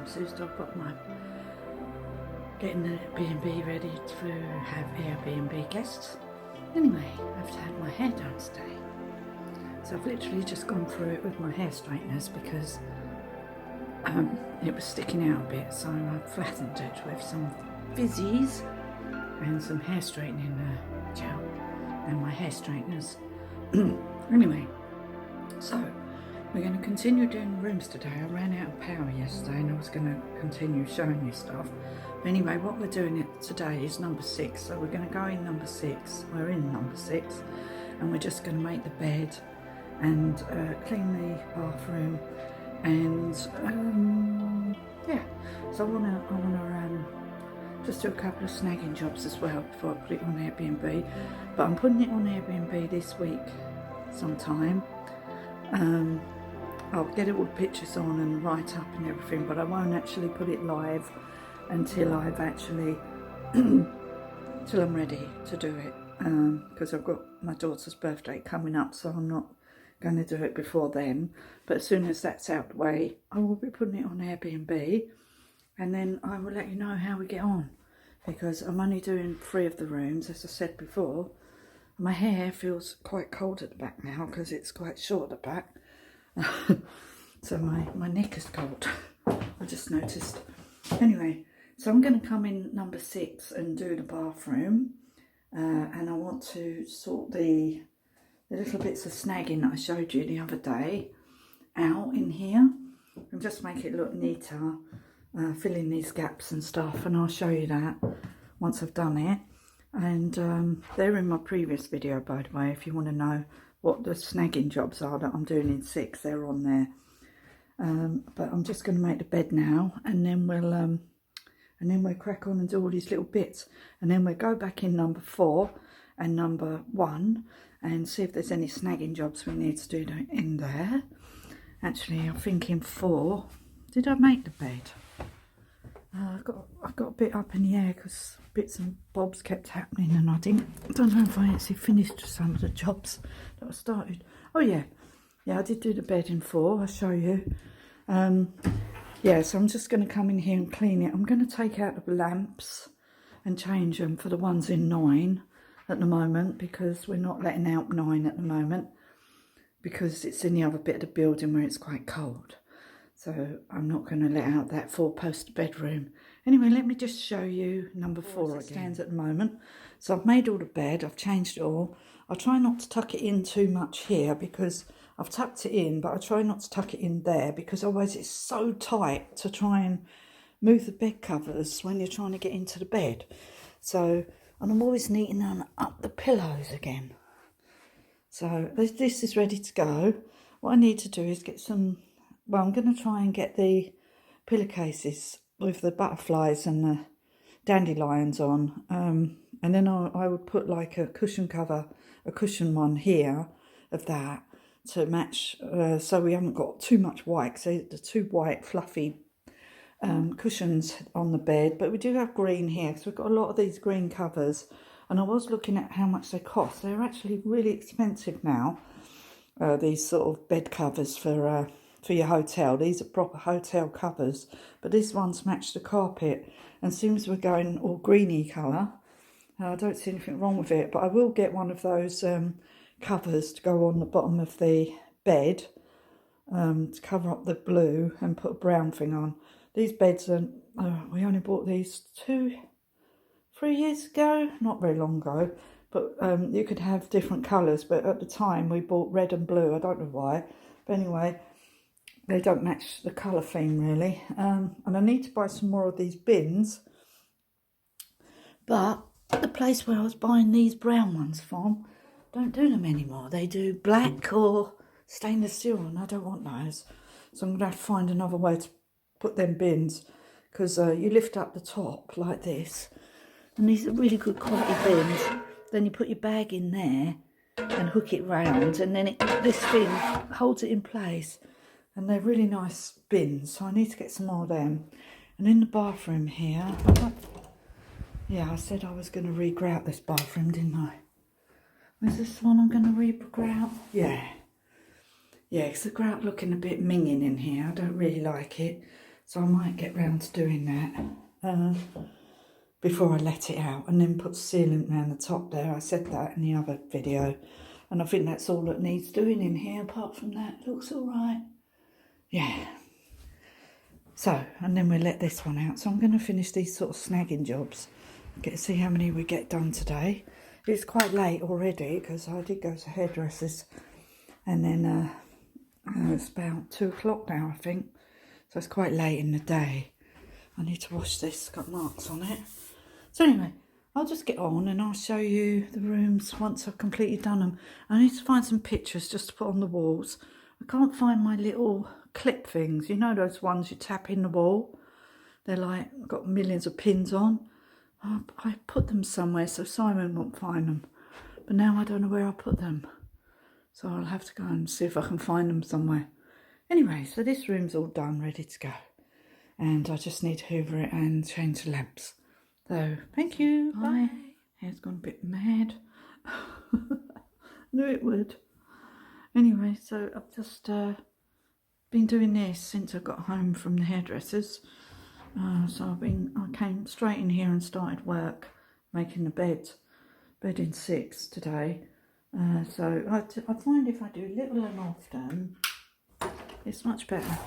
Sue's. I've got my getting the B&B ready to have AirBnB guests. Anyway, I've had my hair done today. So I've literally just gone through it with my hair straighteners because it was sticking out a bit, so I flattened it with some fizzies and some hair straightening gel and my hair straighteners. Anyway, so we're going to continue doing rooms today. I ran out of power yesterday and I was going to continue showing you stuff. Anyway, what we're doing today is number 6. So we're going to go in number 6. We're in number 6 and we're just going to make the bed and clean the bathroom and yeah. So I wanna just do a couple of snagging jobs as well before I put it on Airbnb. But I'm putting it on Airbnb this week sometime. I'll get it all the pictures on and write up and everything, but I won't actually put it live until I've actually till I'm ready to do it, because I've got my daughter's birthday coming up, so I'm not going to do it before then. But as soon as that's out the way, I will be putting it on Airbnb, and then I will let you know how we get on, because I'm only doing 3 of the rooms, as I said before. My hair feels quite cold at the back now because it's quite short at the back. So my neck is cold, I just noticed. Anyway, so I'm going to come in number 6 and do the bathroom, and I want to sort the little bits of snagging that I showed you the other day out in here and just make it look neater, fill in these gaps and stuff, and I'll show you that once I've done it. And they're in my previous video, by the way. If you want to know what the snagging jobs are that I'm doing in 6, they're on there. But I'm just going to make the bed now, and then we'll crack on and do all these little bits, and then we'll go back in number 4 and number 1 and see if there's any snagging jobs we need to do in there. Actually, I'm thinking 4. Did I make the bed? I got a bit up in the air because bits and bobs kept happening, and I don't know if I actually finished some of the jobs that I started. Oh yeah, I did do the bed in 4. I'll show you. Yeah, so I'm just going to come in here and clean it. I'm going to take out the lamps and change them for the ones in 9 at the moment, because we're not letting out 9 at the moment because it's in the other bit of the building where it's quite cold. So I'm not going to let out that 4-poster bedroom. Anyway, let me just show you number 4 as it stands at the moment. So I've made all the bed, I've changed it all. I'll try not to tuck it in too much here because I've tucked it in, but I try not to tuck it in there because otherwise it's so tight to try and move the bed covers when you're trying to get into the bed. So, and I'm always neating up the pillows again. So this is ready to go. What I need to do is get some, well, I'm going to try and get the pillowcases with the butterflies and the dandelions on. And then I would put like a cushion cover, a cushion one here of that to match, so we haven't got too much white. So the 2 white fluffy cushions on the bed, but we do have green here because we've got a lot of these green covers, and I was looking at how much they cost. They're actually really expensive now, these sort of bed covers for your hotel. These are proper hotel covers, but these ones match the carpet, and since we're going all greeny colour, I don't see anything wrong with it. But I will get one of those covers to go on the bottom of the bed, to cover up the blue and put a brown thing on. These beds are, we only bought these 2-3 years ago, not very long ago, but you could have different colours, but at the time we bought red and blue. I don't know why, but anyway, they don't match the colour theme really. And I need to buy some more of these bins, but the place where I was buying these brown ones from don't do them anymore. They do black or stainless steel, and I don't want those. So I'm going to have to find another way to put them bins, because you lift up the top like this, and these are really good quality bins. Then you put your bag in there and hook it round, and then this thing holds it in place, and they're really nice bins. So I need to get some more of them. And in the bathroom here, yeah, I said I was going to re-grout this bathroom, didn't I? Is this one I'm going to re-grout? Yeah, because the grout looking a bit minging in here. I don't really like it. So I might get round to doing that before I let it out, and then put sealant around the top there. I said that in the other video, and I think that's all that needs doing in here. Apart from that, it looks all right. Yeah. So, and then we'll let this one out. So I'm going to finish these sort of snagging jobs. Get to see how many we get done today. It's quite late already because I did go to hairdressers, and then it's about 2 o'clock now, I think. So it's quite late in the day. I need to wash this, it's got marks on it. So anyway, I'll just get on and I'll show you the rooms once I've completely done them. I need to find some pictures just to put on the walls. I can't find my little clip things. You know those ones you tap in the wall? They're like, got millions of pins on. I put them somewhere so Simon won't find them. But now I don't know where I'll put them. So I'll have to go and see if I can find them somewhere. Anyway, so this room's all done, ready to go. And I just need to hoover it and change the lamps. So, thank you. Bye. Hair's gone a bit mad. Knew it would. Anyway, so I've just been doing this since I got home from the hairdressers. So I came straight in here and started work, making the bed in 6 today. So I find if I do little and often, it's much better.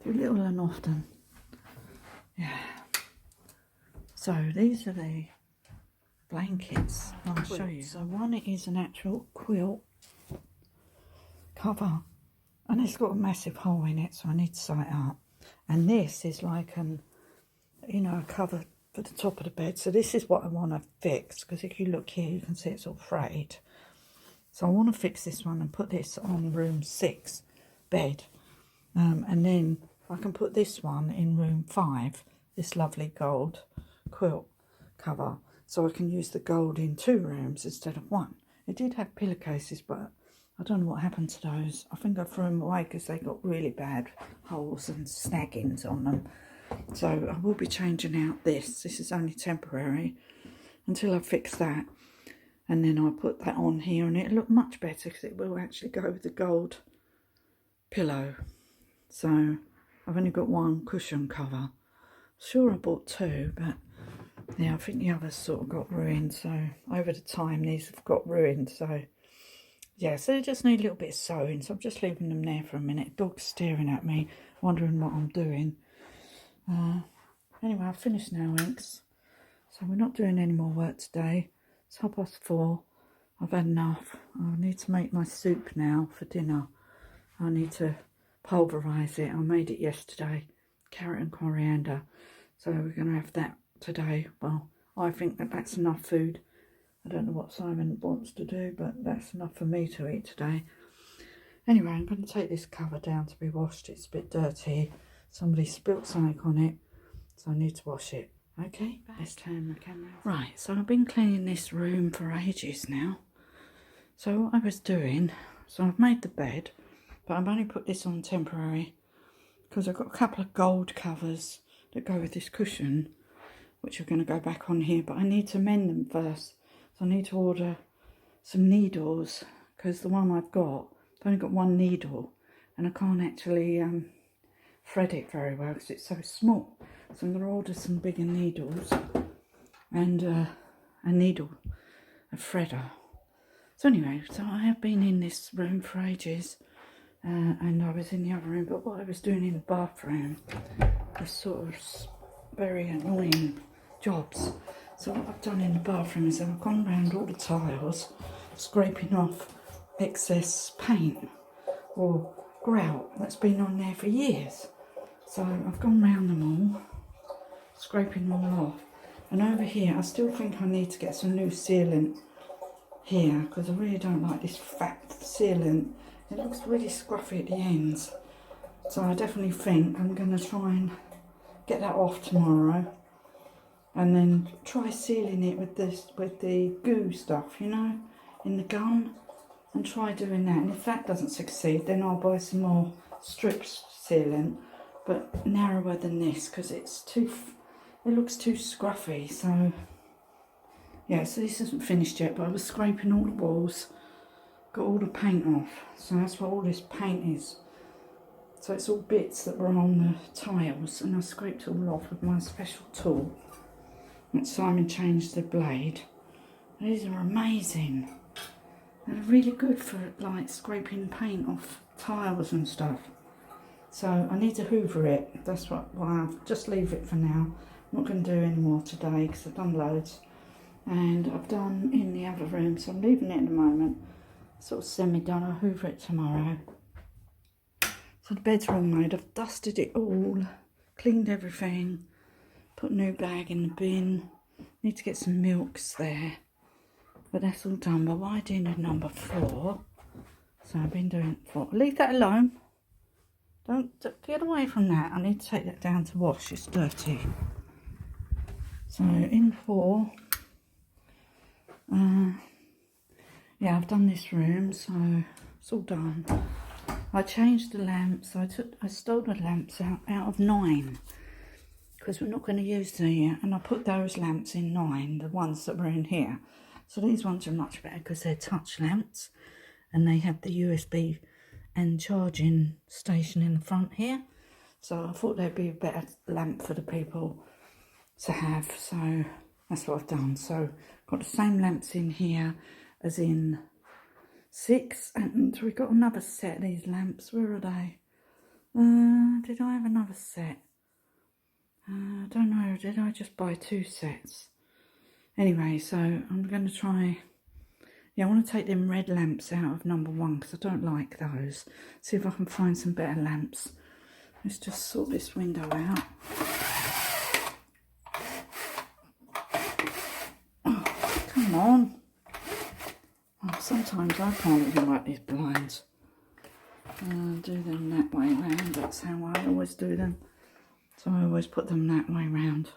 Do little and often. Yeah. So these are the blankets I'll show you. So one is an actual quilt cover, and it's got a massive hole in it, so I need to sew it up. And this is like a cover for the top of the bed. So this is what I want to fix, because if you look here, you can see it's all frayed. So I want to fix this one and put this on room 6 bed. And then I can put this one in room 5, this lovely gold quilt cover. So I can use the gold in 2 rooms instead of 1. It did have pillowcases, but I don't know what happened to those. I think I threw them away because they got really bad holes and snaggings on them. So I will be changing out this. This is only temporary until I fix that. And then I'll put that on here and it'll look much better because it will actually go with the gold pillow. So I've only got 1 cushion cover. Sure, I bought 2, but yeah, I think the others sort of got ruined. So over the time, these have got ruined. So yeah, so they just need a little bit of sewing. So I'm just leaving them there for a minute. Dog's staring at me, wondering what I'm doing. Anyway, I've finished now, Inks. So we're not doing any more work today. It's 4:30. I've had enough. I need to make my soup now for dinner. I need to pulverise it. I made it yesterday. Carrot and coriander. So we're going to have that today. Well, I think that that's enough food. I don't know what Simon wants to do, but that's enough for me to eat today. Anyway, I'm going to take this cover down to be washed. It's a bit dirty. Somebody spilt something on it, so I need to wash it. Okay, let's turn the camera. Right, so I've been cleaning this room for ages now. So what I was doing, so I've made the bed, but I've only put this on temporary because I've got a couple of gold covers that go with this cushion, which are going to go back on here, but I need to mend them first. So I need to order some needles because the one I've only got 1 needle and I can't actually thread it very well because it's so small. So I'm going to order some bigger needles and a threader. So anyway, so I have been in this room for ages and I was in the other room, but what I was doing in the bathroom was sort of very annoying jobs. So what I've done in the bathroom is I've gone around all the tiles, scraping off excess paint or grout that's been on there for years. So I've gone round them all, scraping them all off. And over here, I still think I need to get some new sealant here because I really don't like this fat sealant. It looks really scruffy at the ends. So I definitely think I'm going to try and get that off tomorrow. And then try sealing it with the goo stuff, you know, in the gun. And try doing that. And if that doesn't succeed, then I'll buy some more strip sealant, but narrower than this because it looks too scruffy. So yeah, so this isn't finished yet, but I was scraping all the walls, got all the paint off. So that's what all this paint is. So it's all bits that were on the tiles, and I scraped it all off with my special tool. And Simon changed the blade. These are amazing. They're really good for like scraping paint off tiles and stuff. So I need to hoover it. That's why I'll just leave it for now. I'm not going to do any more today because I've done loads. And I've done in the other room, so I'm leaving it at the moment. Sort of semi-done. I'll hoover it tomorrow. So the bed's all made. I've dusted it all, cleaned everything, put a new bag in the bin. Need to get some milks there. But that's all done. But why didn't I do number 4? So I've been doing 4. Leave that alone. Don't get away from that. I need to take that down to wash. It's dirty. So in 4, yeah, I've done this room, so it's all done. I changed the lamps. I stole the lamps out of 9 because we're not going to use the, and I put those lamps in 9, the ones that were in here. So these ones are much better because they're touch lamps and they have the USB and charging station in the front here. So I thought they'd be a better lamp for the people to have. So that's what I've done. So got the same lamps in here as in 6, and we got another set of these lamps. Where are they? Did I have another set? I don't know. Did I just buy 2 sets? Anyway, so I'm going to try. Yeah, I want to take them red lamps out of number 1 because I don't like those. See if I can find some better lamps. Let's just sort this window out. Oh, come on. Oh, sometimes I can't even like these blinds. Do them that way round. That's how I always do them. So I always put them that way round.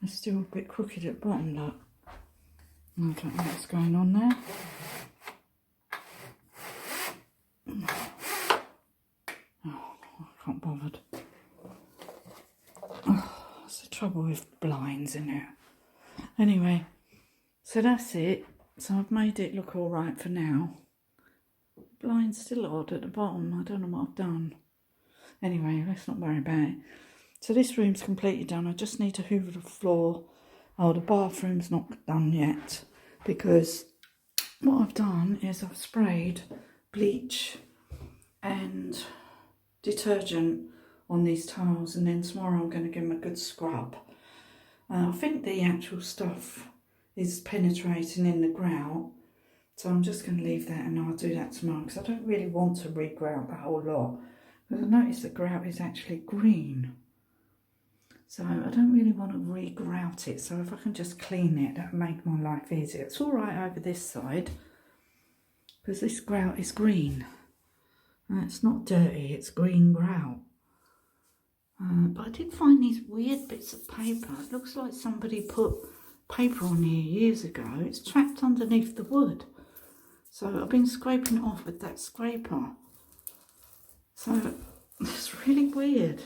They're still a bit crooked at the bottom, look. I don't know what's going on there. Oh, I can't bothered. Oh, that's the trouble with blinds, isn't it? Anyway, so that's it. So I've made it look all right for now. Blind's still odd at the bottom. I don't know what I've done. Anyway, let's not worry about it. So this room's completely done. I just need to hoover the floor. Oh, the bathroom's not done yet because what I've done is I've sprayed bleach and detergent on these tiles, and then tomorrow I'm going to give them a good scrub. I think the actual stuff is penetrating in the grout, so I'm just going to leave that and I'll do that tomorrow because I don't really want to re-grout the whole lot because I noticed the grout is actually green. So I don't really want to re-grout it. So if I can just clean it, that'll make my life easier. It's all right over this side because this grout is green. And it's not dirty, it's green grout. But I did find these weird bits of paper. It looks like somebody put paper on here years ago. It's trapped underneath the wood. So I've been scraping it off with that scraper. So it's really weird.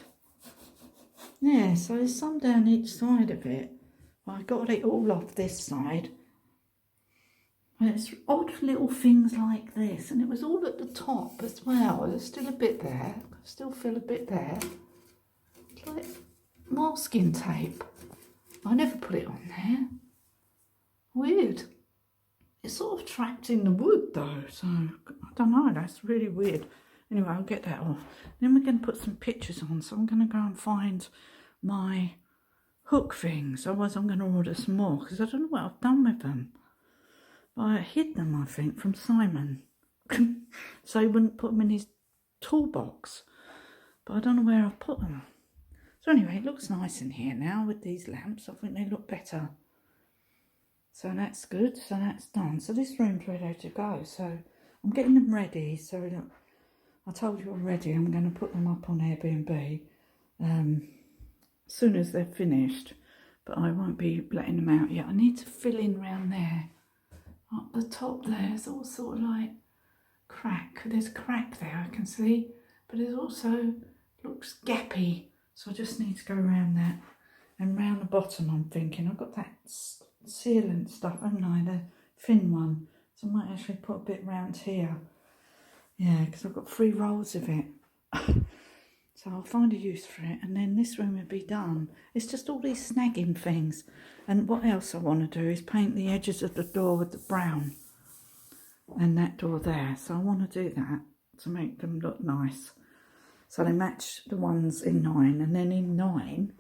Yeah, so there's some down each side of it. I got it all off this side. And it's odd little things like this. And it was all at the top as well. There's still a bit there. I still feel a bit there. It's like masking tape. I never put it on there. Weird. It's sort of trapped in the wood though. So, I don't know. That's really weird. Anyway, I'll get that off. Then we're going to put some pictures on. So I'm going to go and find my hook things. Otherwise I'm going to order some more because I don't know what I've done with them. But I hid them, I think, from Simon. So he wouldn't put them in his toolbox. But I don't know where I've put them. So anyway, it looks nice in here now with these lamps. I think they look better. So that's good. So that's done. So this room's ready to go. So I'm getting them ready. So look, I told you already I'm going to put them up on Airbnb as soon as they're finished, but I won't be letting them out yet. I need to fill in around there. Up the top there's all sort of like crack. There's a crack there I can see, but it also looks gappy, so I just need to go around that. And round the bottom I'm thinking, I've got that sealant stuff, haven't I, the thin one, so I might actually put a bit round here. Yeah, because I've got 3 rolls of it. So I'll find a use for it, and then this room will be done. It's just all these snagging things. And what else I want to do is paint the edges of the door with the brown. And that door there. So I want to do that to make them look nice. So they match the ones in 9. And then in 9,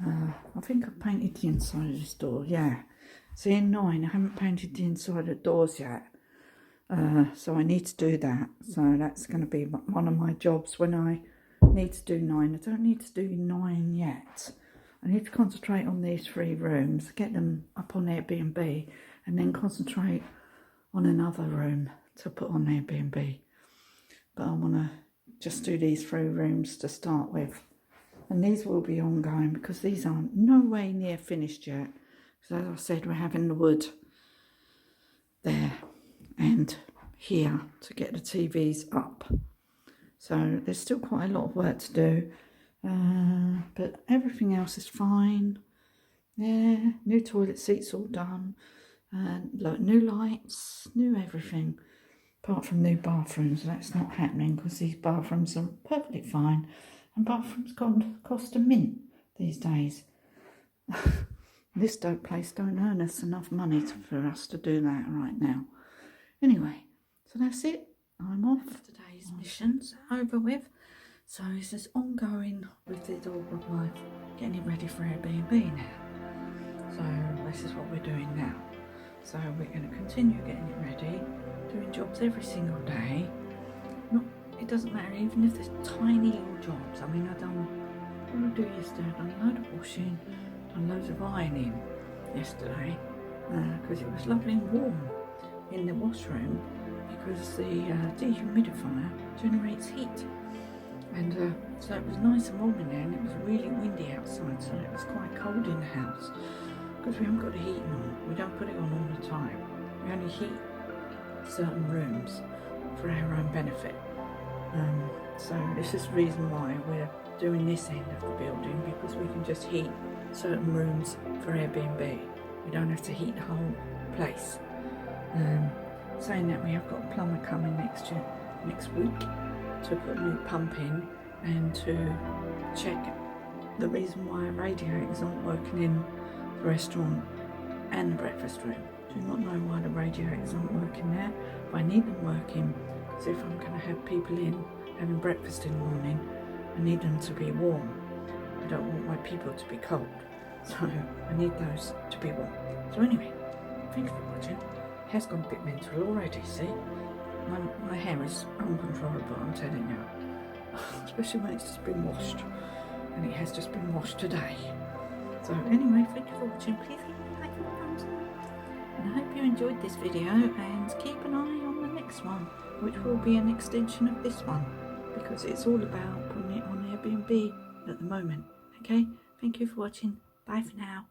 I think I've painted the inside of this door. Yeah. See, in 9, I haven't painted the inside of the doors yet. So I need to do that. So that's going to be one of my jobs when I need to do 9. I don't need to do 9 yet. I need to concentrate on these 3 rooms, get them up on Airbnb, and then concentrate on another room to put on Airbnb. But I want to just do these 3 rooms to start with. And these will be ongoing because these are no way near finished yet. Because as I said, we're having the wood there and here to get the TVs up. So there's still quite a lot of work to do. But everything else is fine. Yeah, new toilet seats all done. New lights, new everything. Apart from new bathrooms, that's not happening because these bathrooms are perfectly fine. And bathrooms cost a mint these days. This place don't earn us enough money for us to do that right now. Anyway, so that's it. I'm off. Today's mission's over with. So this is ongoing with the Dolbrodmaeth, getting it ready for Airbnb now. So this is what we're doing now. So we're going to continue getting it ready, doing jobs every single day. It doesn't matter, even if there's tiny little jobs. I mean, what did I do yesterday? I done a load of washing, done loads of ironing yesterday, because it was lovely and warm in the washroom, because the dehumidifier generates heat. And so it was nice and warm in there, and it was really windy outside, so it was quite cold in the house, because we haven't got the heating on. We don't put it on all the time. We only heat certain rooms for our own benefit. So this is the reason why we're doing this end of the building, because we can just heat certain rooms for Airbnb. We don't have to heat the whole place. Saying that, we have got a plumber coming next week to put a new pump in and to check the reason why our radiators aren't working in the restaurant and the breakfast room. Do not know why the radiators aren't working there, but I need them working. So if I'm going to have people in having breakfast in the morning, I need them to be warm. I don't want my people to be cold. So I need those to be warm. So anyway, thank you for watching. Hair's gone a bit mental already, see? My hair is uncontrollable, I'm telling you. Especially when it's just been washed. And it has just been washed today. So anyway, thank you for watching. Please give me a like and a thumbs up. And I hope you enjoyed this video, and keep an eye on the next one, which will be an extension of this one, because it's all about putting it on Airbnb at the moment. Okay, thank you for watching. Bye for now.